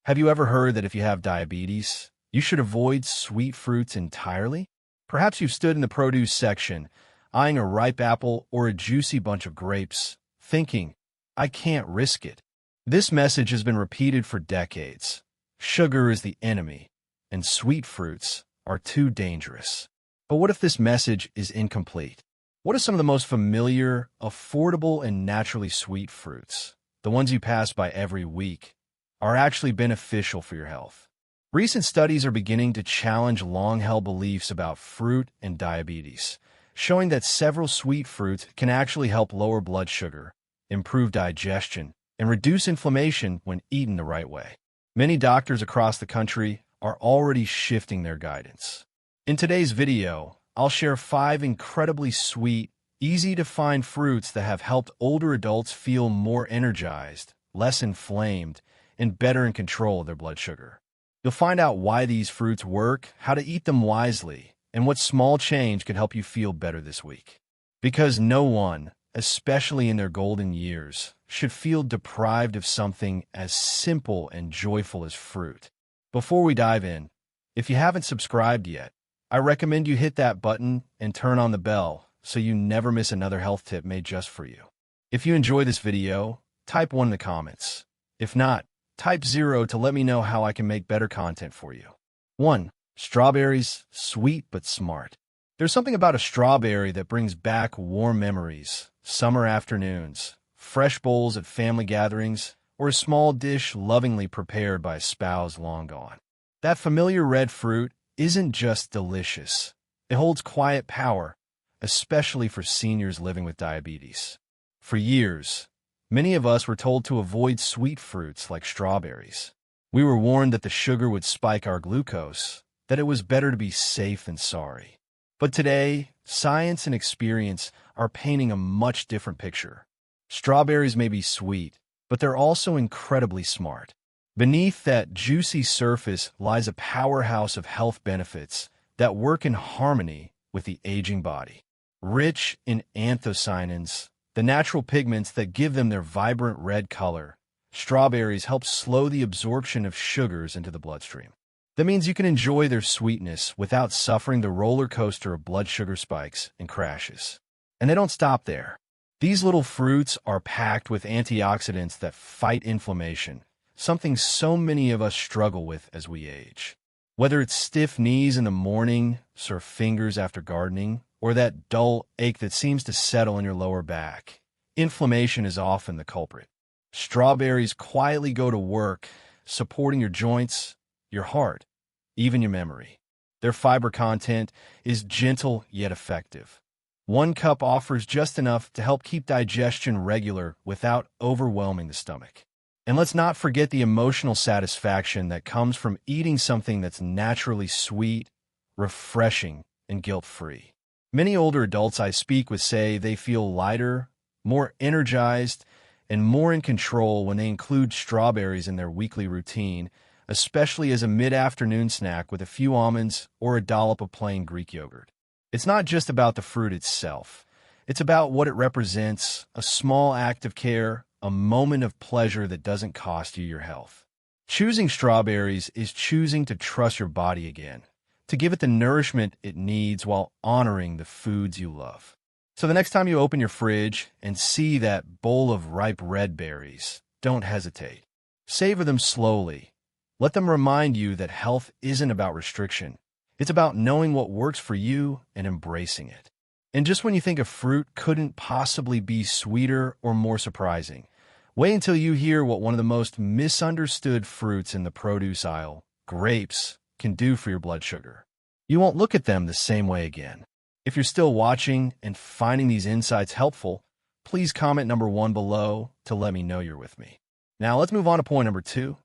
Have you ever heard that if you have diabetes, you should avoid sweet fruits entirely? Perhaps you've stood in the produce section, eyeing a ripe apple or a juicy bunch of grapes, thinking, I can't risk it. This message has been repeated for decades. Sugar is the enemy, and sweet fruits are too dangerous. But what if this message is incomplete? What are some of the most familiar, affordable, and naturally sweet fruits, the ones you pass by every week, are actually beneficial for your health? Recent studies are beginning to challenge long-held beliefs about fruit and diabetes, showing that several sweet fruits can actually help lower blood sugar, improve digestion, and reduce inflammation when eaten the right way. Many doctors across the country are already shifting their guidance. In today's video, I'll share 5 incredibly sweet, easy-to-find fruits that have helped older adults feel more energized, less inflamed, and better in control of their blood sugar. You'll find out why these fruits work, how to eat them wisely, and what small change could help you feel better this week. Because no one, especially in their golden years, should feel deprived of something as simple and joyful as fruit. Before we dive in, if you haven't subscribed yet, I recommend you hit that button and turn on the bell so you never miss another health tip made just for you. If you enjoy this video, type 1 in the comments. If not, type 0 to let me know how I can make better content for you. 1. Strawberries, sweet but smart. There's something about a strawberry that brings back warm memories, summer afternoons, fresh bowls at family gatherings, or a small dish lovingly prepared by a spouse long gone. That familiar red fruit isn't just delicious. It holds quiet power, especially for seniors living with diabetes. For years, many of us were told to avoid sweet fruits like strawberries. We were warned that the sugar would spike our glucose, that it was better to be safe than sorry. But today, science and experience are painting a much different picture. Strawberries may be sweet, but they're also incredibly smart. Beneath that juicy surface lies a powerhouse of health benefits that work in harmony with the aging body. Rich in anthocyanins, the natural pigments that give them their vibrant red color, strawberries help slow the absorption of sugars into the bloodstream. That means you can enjoy their sweetness without suffering the roller coaster of blood sugar spikes and crashes. And they don't stop there. These little fruits are packed with antioxidants that fight inflammation, something so many of us struggle with as we age. Whether it's stiff knees in the morning, sore fingers after gardening, or that dull ache that seems to settle in your lower back, inflammation is often the culprit. Strawberries quietly go to work, supporting your joints, your heart, even your memory. Their fiber content is gentle yet effective. 1 cup offers just enough to help keep digestion regular without overwhelming the stomach. And let's not forget the emotional satisfaction that comes from eating something that's naturally sweet, refreshing, and guilt-free. Many older adults I speak with say they feel lighter, more energized, and more in control when they include strawberries in their weekly routine, especially as a mid-afternoon snack with a few almonds or a dollop of plain Greek yogurt. It's not just about the fruit itself. It's about what it represents, a small act of care, a moment of pleasure that doesn't cost you your health. Choosing strawberries is choosing to trust your body again, to give it the nourishment it needs while honoring the foods you love. So the next time you open your fridge and see that bowl of ripe red berries, don't hesitate. Savor them slowly. Let them remind you that health isn't about restriction. It's about knowing what works for you and embracing it. And just when you think a fruit couldn't possibly be sweeter or more surprising, wait until you hear what one of the most misunderstood fruits in the produce aisle, grapes, can do for your blood sugar. You won't look at them the same way again. If you're still watching and finding these insights helpful, please comment number 1 below to let me know you're with me. Now let's move on to point number 2.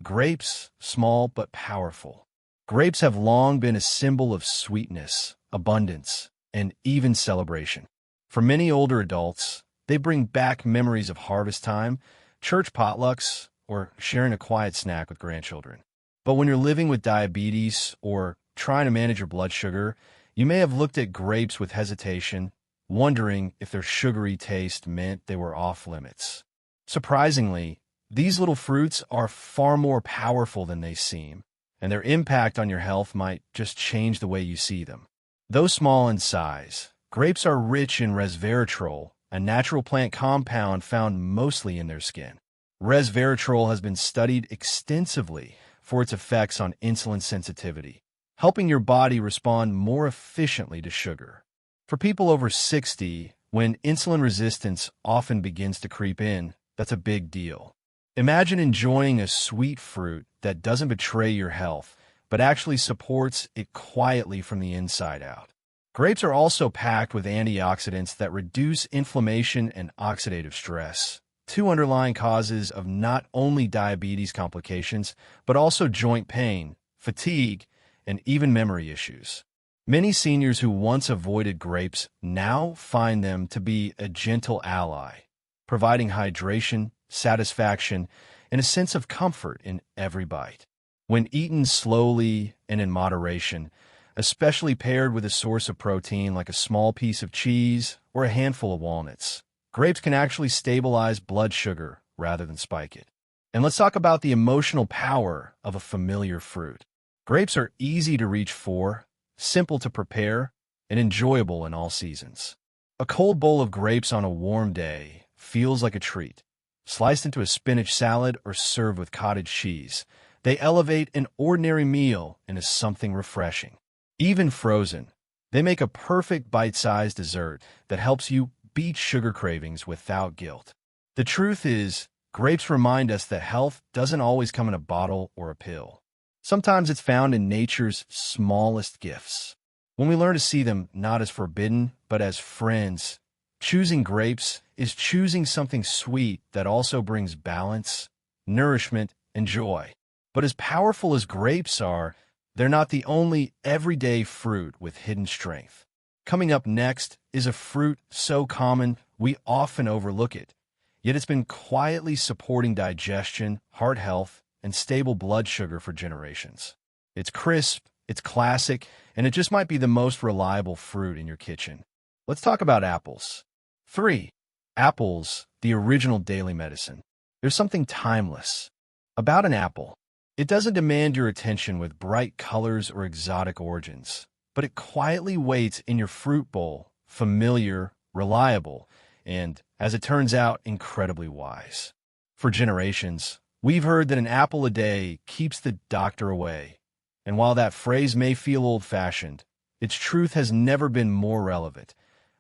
Grapes, small but powerful. Grapes have long been a symbol of sweetness, abundance, and even celebration. For many older adults, they bring back memories of harvest time, church potlucks, or sharing a quiet snack with grandchildren. But when you're living with diabetes or trying to manage your blood sugar, you may have looked at grapes with hesitation, wondering if their sugary taste meant they were off limits. Surprisingly, These little fruits are far more powerful than they seem, and their impact on your health might just change the way you see them. Though small in size, grapes are rich in resveratrol, a natural plant compound found mostly in their skin. Resveratrol has been studied extensively for its effects on insulin sensitivity, helping your body respond more efficiently to sugar. For people over 60, when insulin resistance often begins to creep in, that's a big deal. Imagine enjoying a sweet fruit that doesn't betray your health, but actually supports it quietly from the inside out. Grapes are also packed with antioxidants that reduce inflammation and oxidative stress, two underlying causes of not only diabetes complications, but also joint pain, fatigue, and even memory issues. Many seniors who once avoided grapes now find them to be a gentle ally, providing hydration, satisfaction, and a sense of comfort in every bite. When eaten slowly and in moderation, especially paired with a source of protein like a small piece of cheese or a handful of walnuts, grapes can actually stabilize blood sugar rather than spike it. And let's talk about the emotional power of a familiar fruit. Grapes are easy to reach for, simple to prepare, and enjoyable in all seasons. A cold bowl of grapes on a warm day feels like a treat. Sliced into a spinach salad or served with cottage cheese, they elevate an ordinary meal into something refreshing. Even frozen, they make a perfect bite-sized dessert that helps you beat sugar cravings without guilt. The truth is, grapes remind us that health doesn't always come in a bottle or a pill. Sometimes it's found in nature's smallest gifts. When we learn to see them not as forbidden, but as friends, choosing grapes is choosing something sweet that also brings balance, nourishment, and joy. But as powerful as grapes are, they're not the only everyday fruit with hidden strength. Coming up next is a fruit so common we often overlook it, yet it's been quietly supporting digestion, heart health, and stable blood sugar for generations. It's crisp, it's classic, and it just might be the most reliable fruit in your kitchen. Let's talk about apples. 3. Apples, the original daily medicine. There's something timeless about an apple. It doesn't demand your attention with bright colors or exotic origins, but it quietly waits in your fruit bowl, familiar, reliable, and, as it turns out, incredibly wise. For generations, we've heard that an apple a day keeps the doctor away, and while that phrase may feel old-fashioned, its truth has never been more relevant,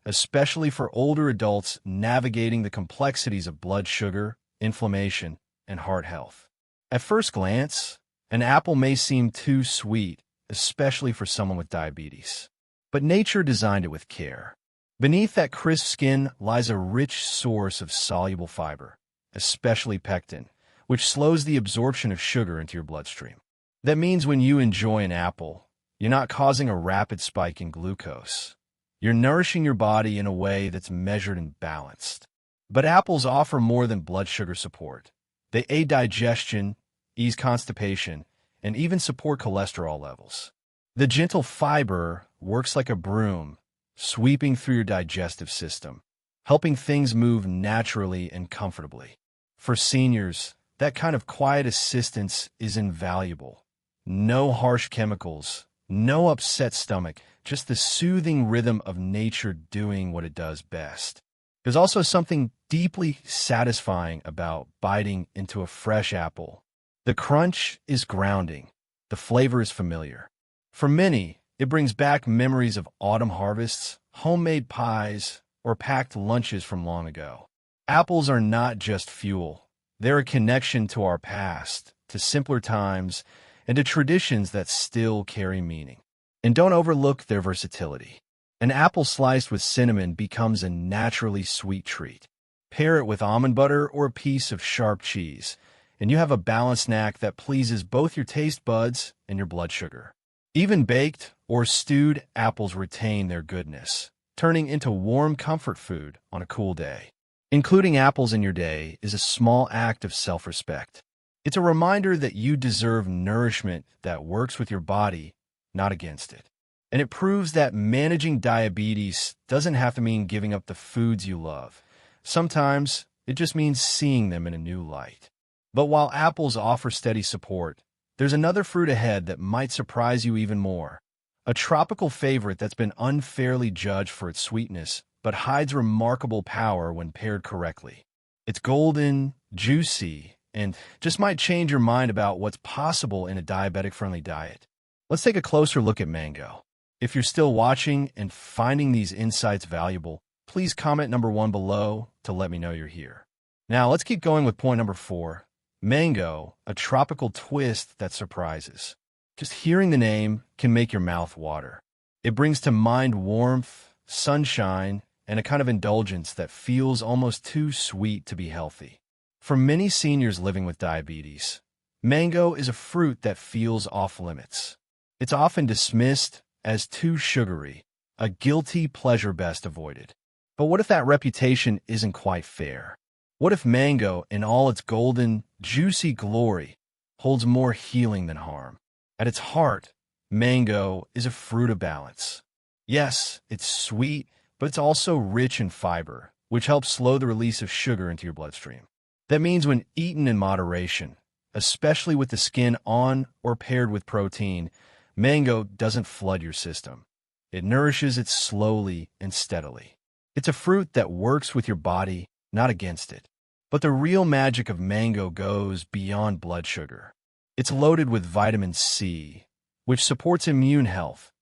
especially for older adults navigating the complexities of blood sugar, inflammation, and heart health. At first glance, an apple may seem too sweet, especially for someone with diabetes. But nature designed it with care. Beneath that crisp skin lies a rich source of soluble fiber, especially pectin, which slows the absorption of sugar into your bloodstream. That means when you enjoy an apple, you're not causing a rapid spike in glucose. You're nourishing your body in a way that's measured and balanced. But apples offer more than blood sugar support. They aid digestion, ease constipation, and even support cholesterol levels. The gentle fiber works like a broom, sweeping through your digestive system, helping things move naturally and comfortably. For seniors, that kind of quiet assistance is invaluable. No harsh chemicals, no upset stomach, just the soothing rhythm of nature doing what it does best. There's also something deeply satisfying about biting into a fresh apple. The crunch is grounding. The flavor is familiar. For many, it brings back memories of autumn harvests, homemade pies, or packed lunches from long ago. Apples are not just fuel. They're a connection to our past, to simpler times, and to traditions that still carry meaning. And don't overlook their versatility. An apple sliced with cinnamon becomes a naturally sweet treat. Pair it with almond butter or a piece of sharp cheese, and you have a balanced snack that pleases both your taste buds and your blood sugar. Even baked or stewed apples retain their goodness, turning into warm comfort food on a cool day. Including apples in your day is a small act of self-respect. It's a reminder that you deserve nourishment that works with your body, not against it. And it proves that managing diabetes doesn't have to mean giving up the foods you love. Sometimes it just means seeing them in a new light. But while apples offer steady support, there's another fruit ahead that might surprise you even more. A tropical favorite that's been unfairly judged for its sweetness, but hides remarkable power when paired correctly. It's golden, juicy, and just might change your mind about what's possible in a diabetic-friendly diet. Let's take a closer look at mango. If you're still watching and finding these insights valuable, please comment number 1 below to let me know you're here. Now, let's keep going with point number 4. Mango, a tropical twist that surprises. Just hearing the name can make your mouth water. It brings to mind warmth, sunshine, and a kind of indulgence that feels almost too sweet to be healthy. For many seniors living with diabetes, mango is a fruit that feels off-limits. It's often dismissed as too sugary, a guilty pleasure best avoided. But what if that reputation isn't quite fair? What if mango, in all its golden, juicy glory, holds more healing than harm? At its heart, mango is a fruit of balance. Yes, it's sweet, but it's also rich in fiber, which helps slow the release of sugar into your bloodstream. That means when eaten in moderation, especially with the skin on or paired with protein, mango doesn't flood your system. It nourishes it slowly and steadily. It's a fruit that works with your body, not against it. But the real magic of mango goes beyond blood sugar. It's loaded with vitamin C, which supports immune health,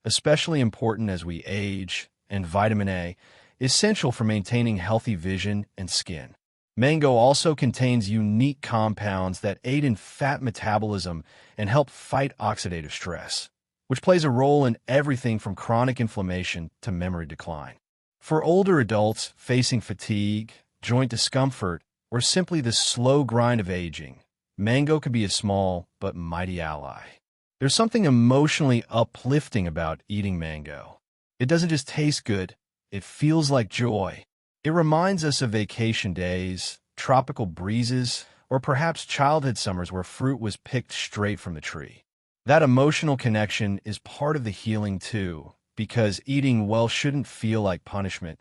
especially important as we age, and vitamin A, essential for maintaining healthy vision and skin. Mango also contains unique compounds that aid in fat metabolism and help fight oxidative stress, which plays a role in everything from chronic inflammation to memory decline. For older adults facing fatigue, joint discomfort, or simply the slow grind of aging, mango can be a small but mighty ally. There's something emotionally uplifting about eating mango. It doesn't just taste good, it feels like joy. It reminds us of vacation days, tropical breezes, or perhaps childhood summers where fruit was picked straight from the tree. That emotional connection is part of the healing too, because eating well shouldn't feel like punishment.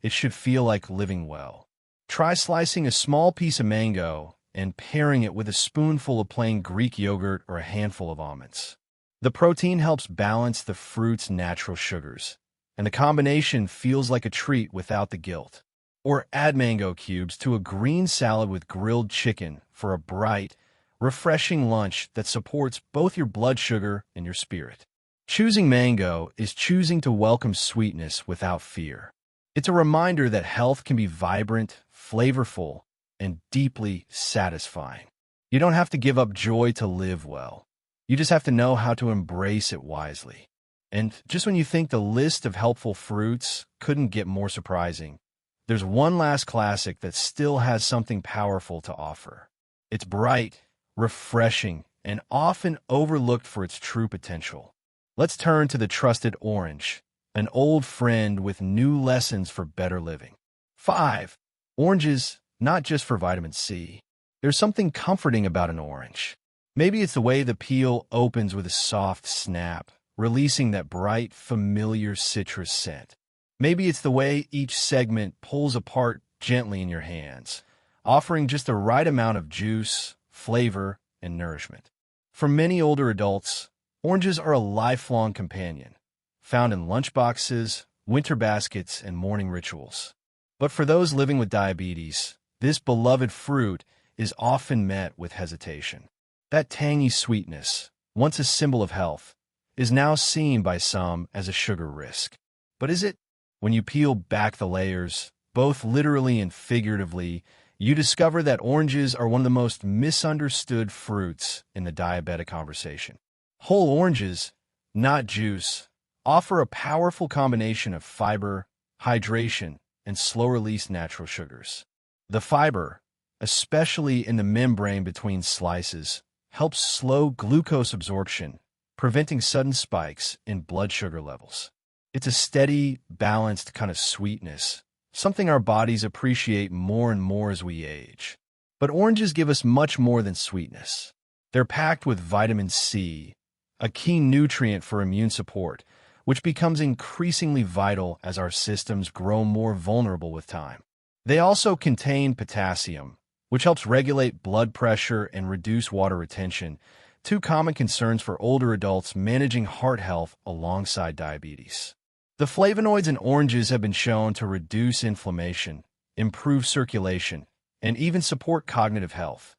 It should feel like living well. Try slicing a small piece of mango and pairing it with a spoonful of plain Greek yogurt or a handful of almonds. The protein helps balance the fruit's natural sugars, and the combination feels like a treat without the guilt. Or add mango cubes to a green salad with grilled chicken for a bright, refreshing lunch that supports both your blood sugar and your spirit. Choosing mango is choosing to welcome sweetness without fear. It's a reminder that health can be vibrant, flavorful, and deeply satisfying. You don't have to give up joy to live well. You just have to know how to embrace it wisely. And just when you think the list of helpful fruits couldn't get more surprising, there's one last classic that still has something powerful to offer. It's bright, refreshing, and often overlooked for its true potential. Let's turn to the trusted orange, an old friend with new lessons for better living. 5. Oranges, not just for vitamin C. There's something comforting about an orange. Maybe it's the way the peel opens with a soft snap, releasing that bright, familiar citrus scent. Maybe it's the way each segment pulls apart gently in your hands, offering just the right amount of juice, flavor, and nourishment. For many older adults, oranges are a lifelong companion, found in lunchboxes, winter baskets, and morning rituals. But for those living with diabetes, this beloved fruit is often met with hesitation. That tangy sweetness, once a symbol of health, is now seen by some as a sugar risk. But is it? When you peel back the layers, both literally and figuratively, you discover that oranges are one of the most misunderstood fruits in the diabetic conversation. Whole oranges, not juice, offer a powerful combination of fiber, hydration, and slow-release natural sugars. The fiber, especially in the membrane between slices, helps slow glucose absorption, preventing sudden spikes in blood sugar levels. It's a steady, balanced kind of sweetness, something our bodies appreciate more and more as we age. But oranges give us much more than sweetness. They're packed with vitamin C, a key nutrient for immune support, which becomes increasingly vital as our systems grow more vulnerable with time. They also contain potassium, which helps regulate blood pressure and reduce water retention, two common concerns for older adults managing heart health alongside diabetes. The flavonoids in oranges have been shown to reduce inflammation, improve circulation, and even support cognitive health,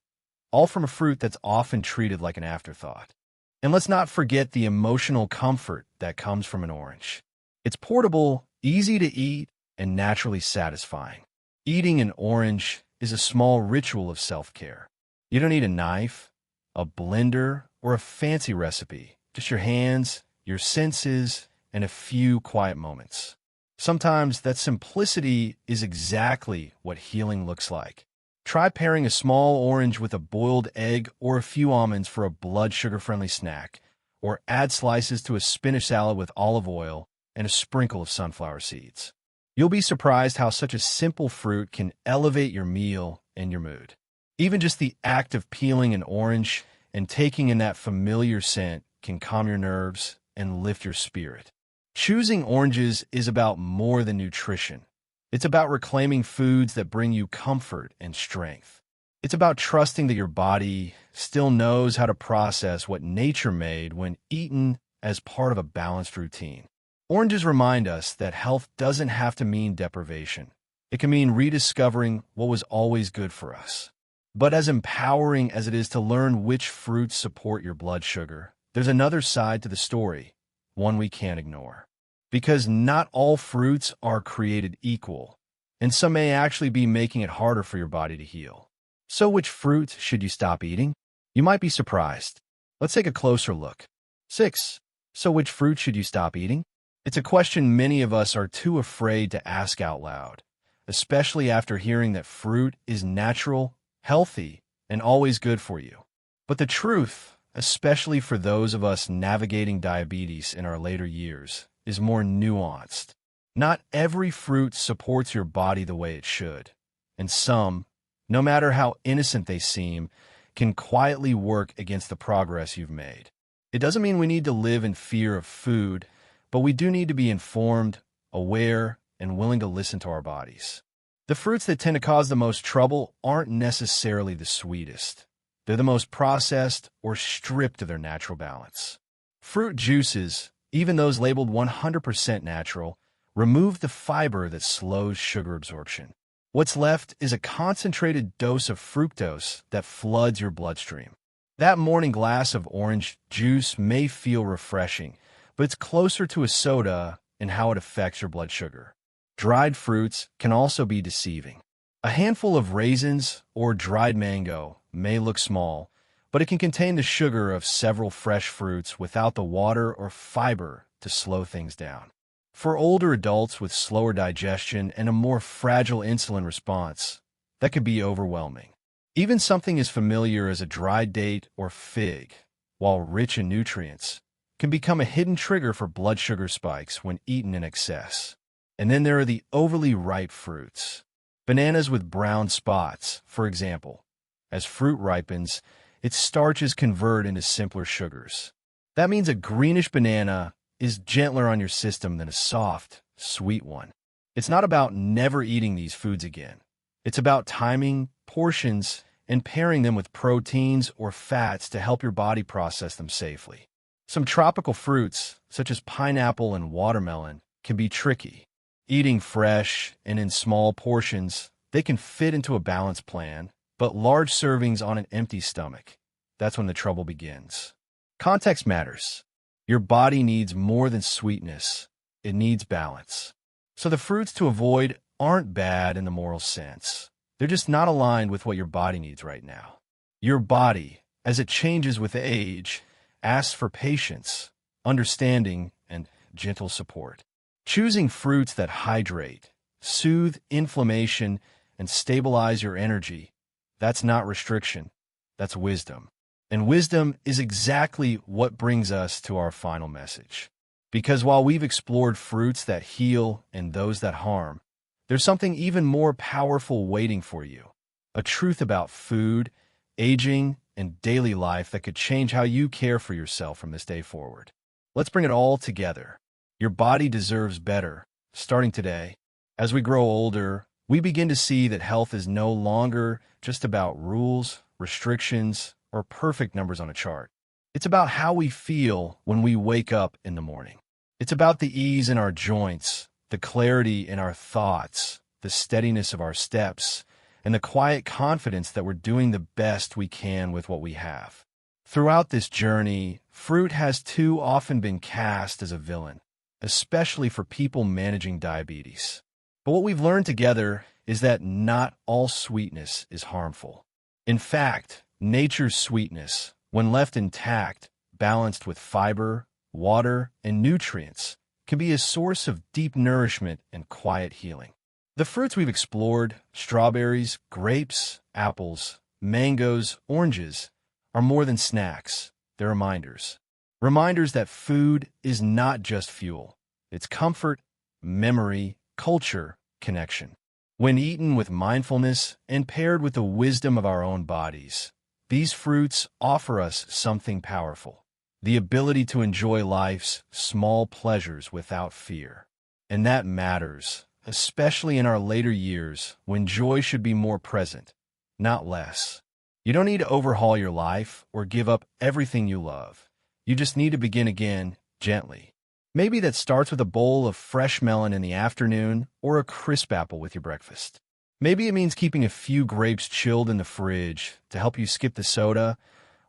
all from a fruit that's often treated like an afterthought. And let's not forget the emotional comfort that comes from an orange. It's portable, easy to eat, and naturally satisfying. Eating an orange is a small ritual of self-care. You don't need a knife, a blender, or a fancy recipe. Just your hands, your senses, and a few quiet moments. Sometimes that simplicity is exactly what healing looks like. Try pairing a small orange with a boiled egg or a few almonds for a blood sugar-friendly snack, or add slices to a spinach salad with olive oil and a sprinkle of sunflower seeds. You'll be surprised how such a simple fruit can elevate your meal and your mood. Even just the act of peeling an orange and taking in that familiar scent can calm your nerves and lift your spirit. Choosing oranges is about more than nutrition. It's about reclaiming foods that bring you comfort and strength. It's about trusting that your body still knows how to process what nature made when eaten as part of a balanced routine. Oranges remind us that health doesn't have to mean deprivation. It can mean rediscovering what was always good for us. But as empowering as it is to learn which fruits support your blood sugar, there's another side to the story, one we can't ignore. Because not all fruits are created equal, and some may actually be making it harder for your body to heal. So which fruit should you stop eating? You might be surprised. Let's take a closer look. 6. So which fruit should you stop eating? It's a question many of us are too afraid to ask out loud, especially after hearing that fruit is natural, healthy, and always good for you. But the truth, especially for those of us navigating diabetes in our later years, is more nuanced. Not every fruit supports your body the way it should, and some, no matter how innocent they seem, can quietly work against the progress you've made. It doesn't mean we need to live in fear of food, but we do need to be informed, aware, and willing to listen to our bodies. The fruits that tend to cause the most trouble aren't necessarily the sweetest. They're the most processed or stripped of their natural balance. Fruit juices, even those labeled 100% natural, remove the fiber that slows sugar absorption. What's left is a concentrated dose of fructose that floods your bloodstream. That morning glass of orange juice may feel refreshing, but it's closer to a soda in how it affects your blood sugar. Dried fruits can also be deceiving. A handful of raisins or dried mango may look small, but it can contain the sugar of several fresh fruits without the water or fiber to slow things down. For older adults with slower digestion and a more fragile insulin response, that could be overwhelming. Even something as familiar as a dried date or fig, while rich in nutrients, can become a hidden trigger for blood sugar spikes when eaten in excess. And then there are the overly ripe fruits. Bananas with brown spots, for example. As fruit ripens, its starches convert into simpler sugars. That means a greenish banana is gentler on your system than a soft, sweet one. It's not about never eating these foods again. It's about timing, portions, and pairing them with proteins or fats to help your body process them safely. Some tropical fruits, such as pineapple and watermelon, can be tricky. Eating fresh and in small portions, they can fit into a balanced plan, but large servings on an empty stomach, that's when the trouble begins. Context matters. Your body needs more than sweetness. It needs balance. So the fruits to avoid aren't bad in the moral sense. They're just not aligned with what your body needs right now. Your body, as it changes with age, asks for patience, understanding, and gentle support. Choosing fruits that hydrate, soothe inflammation, and stabilize your energy, that's not restriction, that's wisdom. And wisdom is exactly what brings us to our final message. Because while we've explored fruits that heal and those that harm, there's something even more powerful waiting for you. A truth about food, aging, and daily life that could change how you care for yourself from this day forward. Let's bring it all together. Your body deserves better, starting today. As we grow older, we begin to see that health is no longer just about rules, restrictions, or perfect numbers on a chart. It's about how we feel when we wake up in the morning. It's about the ease in our joints, the clarity in our thoughts, the steadiness of our steps, and the quiet confidence that we're doing the best we can with what we have. Throughout this journey, fruit has too often been cast as a villain, especially for people managing diabetes. But what we've learned together is that not all sweetness is harmful. In fact, nature's sweetness, when left intact, balanced with fiber, water, and nutrients, can be a source of deep nourishment and quiet healing. The fruits we've explored, strawberries, grapes, apples, mangoes, oranges, are more than snacks. They're reminders. Reminders that food is not just fuel. It's comfort, memory, culture, connection. When eaten with mindfulness and paired with the wisdom of our own bodies, these fruits offer us something powerful, the ability to enjoy life's small pleasures without fear. And that matters, especially in our later years when joy should be more present, not less. You don't need to overhaul your life or give up everything you love. You just need to begin again, gently. Maybe that starts with a bowl of fresh melon in the afternoon or a crisp apple with your breakfast. Maybe it means keeping a few grapes chilled in the fridge to help you skip the soda,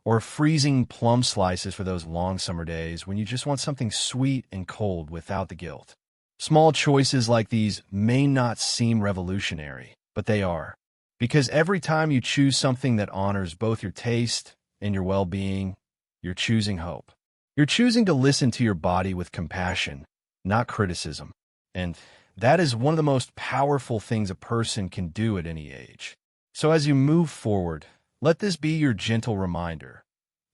or freezing plum slices for those long summer days when you just want something sweet and cold without the guilt. Small choices like these may not seem revolutionary, but they are. Because every time you choose something that honors both your taste and your well-being, you're choosing hope. You're choosing to listen to your body with compassion, not criticism. And that is one of the most powerful things a person can do at any age. So as you move forward, let this be your gentle reminder.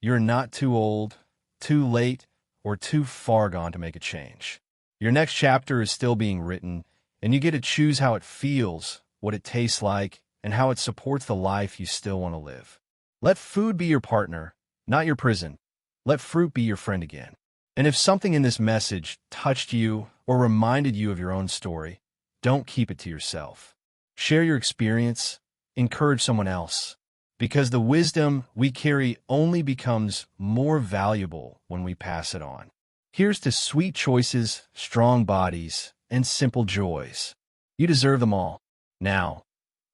You're not too old, too late, or too far gone to make a change. Your next chapter is still being written, and you get to choose how it feels, what it tastes like, and how it supports the life you still want to live. Let food be your partner, not your prison. Let fruit be your friend again. And if something in this message touched you or reminded you of your own story, don't keep it to yourself. Share your experience, encourage someone else, because the wisdom we carry only becomes more valuable when we pass it on. Here's to sweet choices, strong bodies, and simple joys. You deserve them all. Now,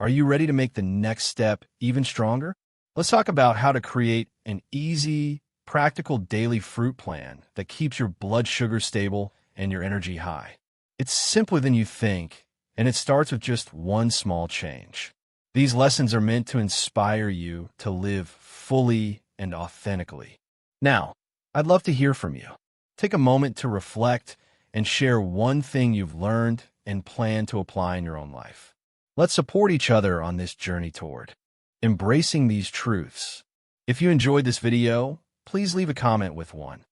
are you ready to make the next step even stronger? Let's talk about how to create an easy, practical daily fruit plan that keeps your blood sugar stable and your energy high. It's simpler than you think, and it starts with just one small change. These lessons are meant to inspire you to live fully and authentically. Now, I'd love to hear from you. Take a moment to reflect and share one thing you've learned and plan to apply in your own life. Let's support each other on this journey toward embracing these truths. If you enjoyed this video, please leave a comment with 1.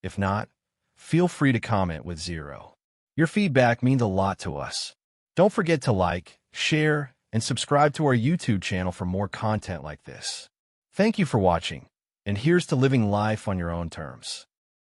If not, feel free to comment with 0. Your feedback means a lot to us. Don't forget to like, share, and subscribe to our YouTube channel for more content like this. Thank you for watching, and here's to living life on your own terms.